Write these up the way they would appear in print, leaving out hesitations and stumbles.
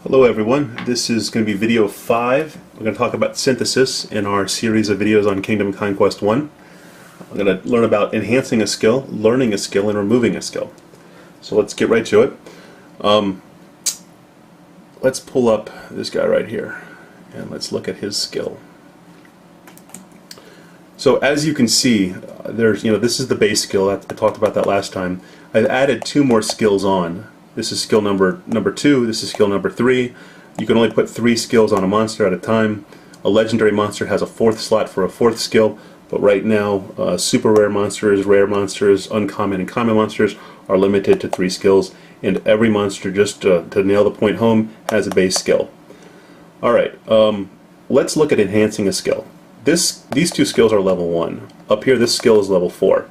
Hello everyone, this is going to be video 5. We're going to talk about synthesis in our series of videos on Kingdom Conquest 1. We're going to learn about enhancing a skill, learning a skill, and removing a skill. So let's get right to it. Let's pull up this guy right here and let's look at his skill. So as you can see, this is the base skill. I talked about that last time. I've added 2 more skills on. This is skill number 2, this is skill number 3. You can only put 3 skills on a monster at a time. A legendary monster has a 4th slot for a 4th skill, but right now super rare monsters, uncommon, and common monsters are limited to 3 skills, and every monster, just to nail the point home, has a base skill. Alright, let's look at enhancing a skill. These 2 skills are level 1. Up here this skill is level 4.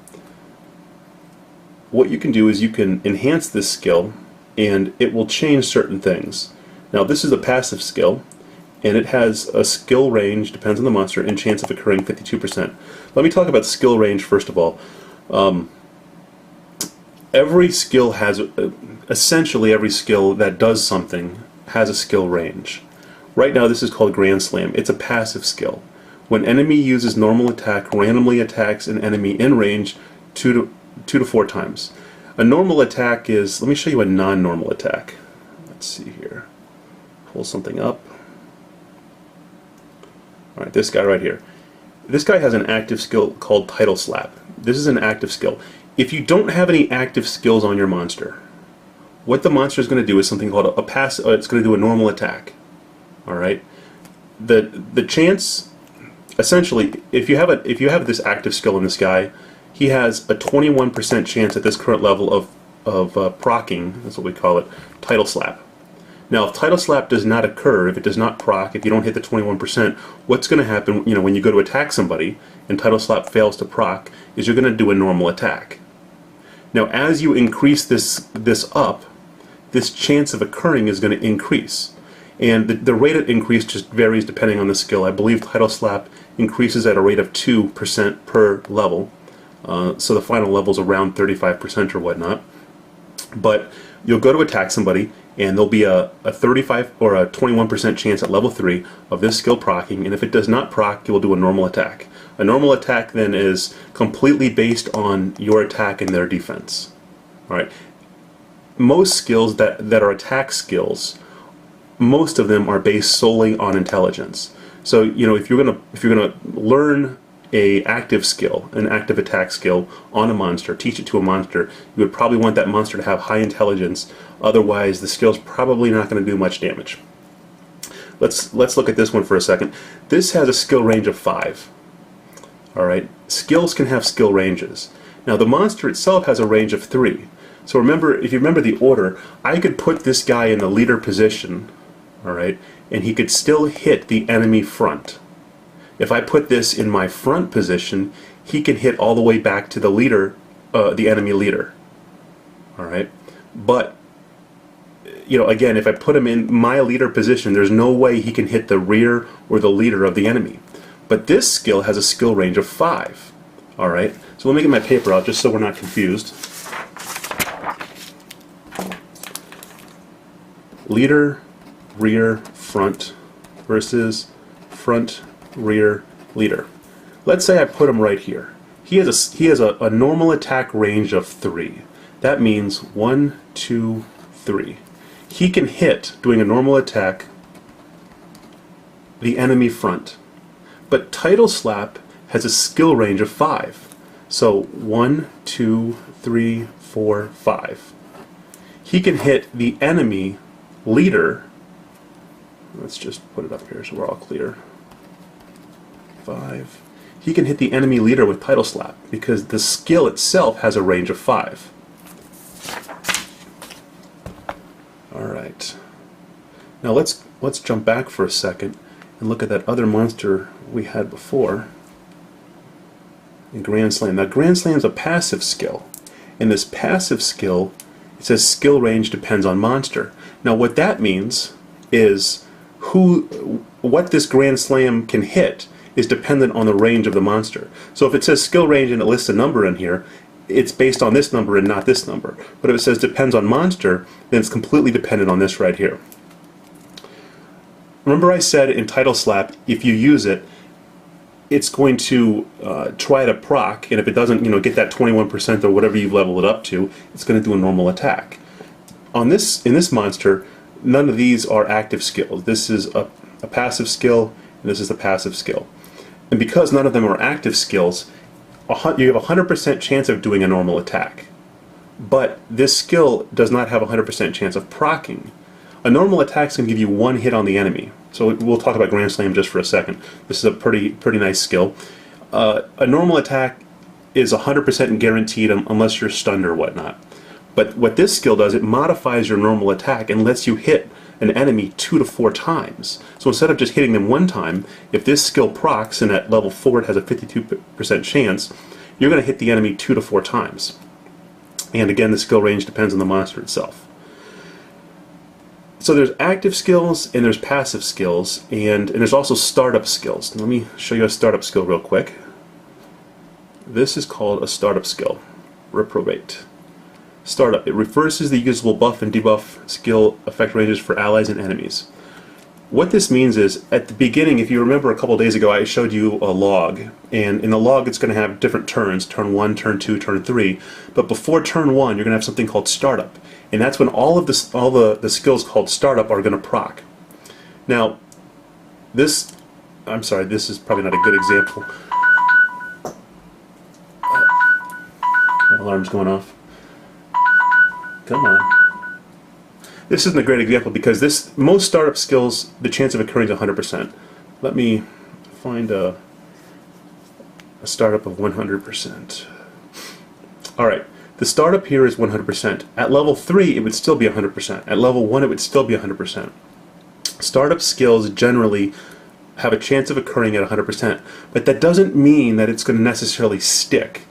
What you can do is you can enhance this skill and it will change certain things. Now this is a passive skill and it has a skill range, depends on the monster, and chance of occurring 52%. Let me talk about skill range first of all. Every skill has, essentially every skill that does something has a skill range. Right now this is called Grand Slam. It's a passive skill. When enemy uses normal attack, randomly attacks an enemy in range 2 to 4 times. A normal attack is, let me show you a non-normal attack. Let's see here. Pull something up. Alright, this guy right here. This guy has an active skill called Title Slap. This is an active skill. If you don't have any active skills on your monster, what the monster is going to do is something called a pass. It's going to do a normal attack. Alright? The chance, essentially, if you have this active skill in this guy, he has a 21% chance at this current level of proccing, that's what we call it, Title Slap. Now if Title Slap does not occur, if it does not proc, if you don't hit the 21%, what's going to happen, when you go to attack somebody and Title Slap fails to proc, is you're going to do a normal attack. Now as you increase this up, this chance of occurring is going to increase. And the rate of increase just varies depending on the skill. I believe Title Slap increases at a rate of 2% per level. So the final level is around 35% or whatnot. But you'll go to attack somebody and there'll be a 35 or a 21% chance at level 3 of this skill proccing, and if it does not proc, you'll do a normal attack. A normal attack then is completely based on your attack and their defense. Alright. Most skills that are attack skills, most of them are based solely on intelligence. So if you're gonna learn an active skill, an active attack skill on a monster, teach it to a monster, you would probably want that monster to have high intelligence, otherwise the skill's probably not going to do much damage. Let's look at this one for a second. This has a skill range of 5. Alright, skills can have skill ranges. Now the monster itself has a range of 3. So remember, if you remember the order, I could put this guy in the leader position, alright, and he could still hit the enemy front. If I put this in my front position, he can hit all the way back to the leader, the enemy leader. Alright? But, again, if I put him in my leader position, there's no way he can hit the rear or the leader of the enemy. But this skill has a skill range of 5. Alright? So let me get my paper out just so we're not confused. Leader, rear, front versus front, rear, leader. Let's say I put him right here. He has a normal attack range of 3. That means 1, 2, 3. He can hit, doing a normal attack, the enemy front. But Title Slap has a skill range of 5. So 1, 2, 3, 4, 5. He can hit the enemy leader. Let's just put it up here so we're all clear. 5. He can hit the enemy leader with Title Slap because the skill itself has a range of 5. Alright. Now let's jump back for a second and look at that other monster we had before in Grand Slam. Now Grand Slam is a passive skill. In this passive skill, it says skill range depends on monster. Now what that means is what this Grand Slam can hit is dependent on the range of the monster. So if it says skill range and it lists a number in here, it's based on this number and not this number. But if it says depends on monster, then it's completely dependent on this right here. remember I said in Title Slap, if you use it, it's going to try to proc, and if it doesn't, get that 21% or whatever you've leveled it up to, it's going to do a normal attack. In this monster, none of these are active skills. This is a passive skill, and this is a passive skill. And because none of them are active skills, you have a 100% chance of doing a normal attack. But this skill does not have a 100% chance of proccing. A normal attack is going to give you one hit on the enemy. So we'll talk about Grand Slam just for a second. This is a pretty nice skill. A normal attack is 100% guaranteed unless you're stunned or whatnot. But what this skill does, it modifies your normal attack and lets you hit an enemy 2 to 4 times. So instead of just hitting them one time, if this skill procs and at level 4 it has a 52% chance, you're going to hit the enemy 2 to 4 times. And again, the skill range depends on the monster itself. So there's active skills and there's passive skills, and there's also startup skills. Let me show you a startup skill real quick. This is called a startup skill. Reprobate. Startup. It reverses the usable buff and debuff skill effect ranges for allies and enemies. What this means is, at the beginning, if you remember a couple days ago, I showed you a log, and in the log it's going to have different turns, turn 1, turn 2, turn 3, but before turn 1 you're going to have something called startup, and that's when all the skills called startup are going to proc. Now, this is probably not a good example. My alarm's going off. Come on. This isn't a great example because most startup skills, the chance of occurring is 100%. Let me find a startup of 100%. Alright, the startup here is 100%. At level 3 it would still be 100%. At level 1 it would still be 100%. Startup skills generally have a chance of occurring at 100%, but that doesn't mean that it's going to necessarily stick.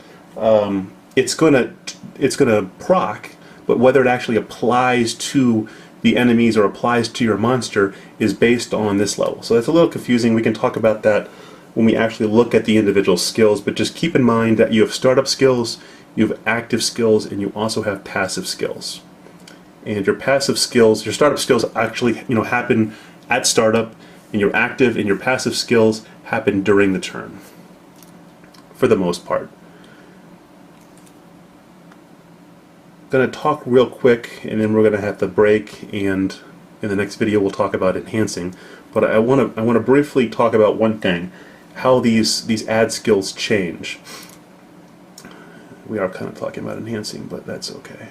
It's going to proc, but whether it actually applies to the enemies or applies to your monster is based on this level. So that's a little confusing. We can talk about that when we actually look at the individual skills, but just keep in mind that you have startup skills, you have active skills, and you also have passive skills. And your passive skills, your startup skills actually happen at startup, and your active and your passive skills happen during the turn, for the most part. Going to talk real quick, and then we're going to have to break, and in the next video we'll talk about enhancing. But I want to briefly talk about one thing: how these add skills change. We are kind of talking about enhancing, but that's okay.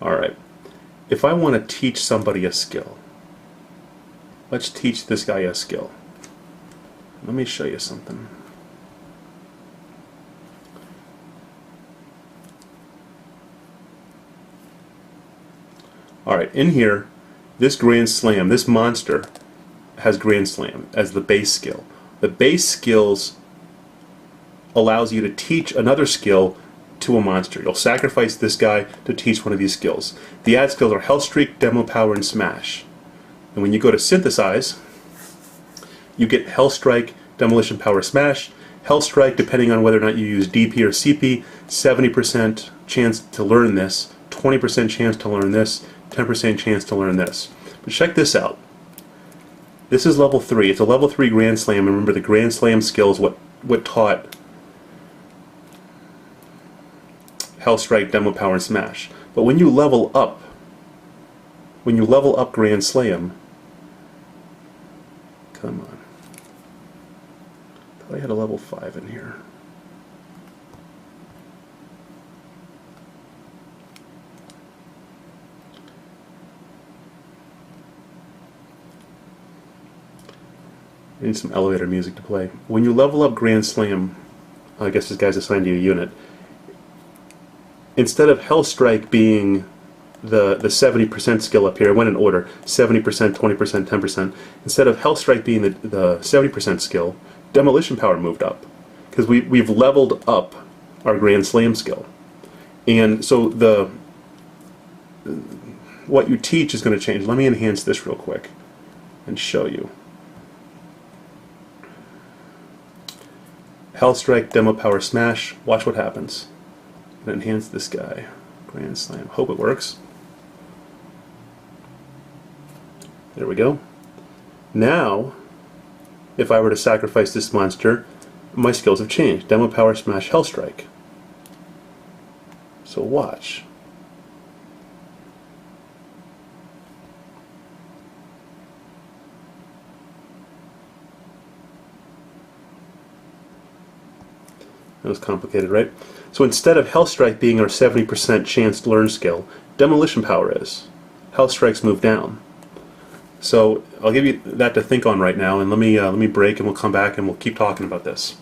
All right. If I want to teach somebody a skill. Let's teach this guy a skill. Let me show you something. Alright, in here, this Grand Slam, this monster has Grand Slam as the base skill. The base skills allows you to teach another skill to a monster. You'll sacrifice this guy to teach one of these skills. The add skills are Health Streak, Demo Power, and Smash. And when you go to synthesize, you get Health Strike, Demolition Power, Smash. Health Strike, depending on whether or not you use DP or CP, 70% chance to learn this, 20% chance to learn this, 10% chance to learn this. But check this out. This is level 3. It's a level 3 Grand Slam. And remember, the Grand Slam skill is what taught Health Strike, Demo Power, and Smash. But when you level up, Grand Slam, come on. I thought I had a level 5 in here. I need some elevator music to play. When you level up Grand Slam, I guess this guy's assigned to a unit. Instead of Health Strike being the 70% skill up here, I went in order, 70%, 20%, 10%. Instead of Health Strike being the 70% skill, Demolition Power moved up. Because we've leveled up our Grand Slam skill. And so what you teach is going to change. Let me enhance this real quick and show you. Hell Strike, Demo Power Smash. Watch what happens. Enhance this guy. Grand Slam. Hope it works. There we go. Now, if I were to sacrifice this monster, my skills have changed. Demo Power Smash, Hell Strike. So watch. That was complicated, right? So instead of Hell Strike being our 70% chance to learn skill, Demolition Power is. Hell Strikes move down. So I'll give you that to think on right now, and let me break, and we'll come back and we'll keep talking about this.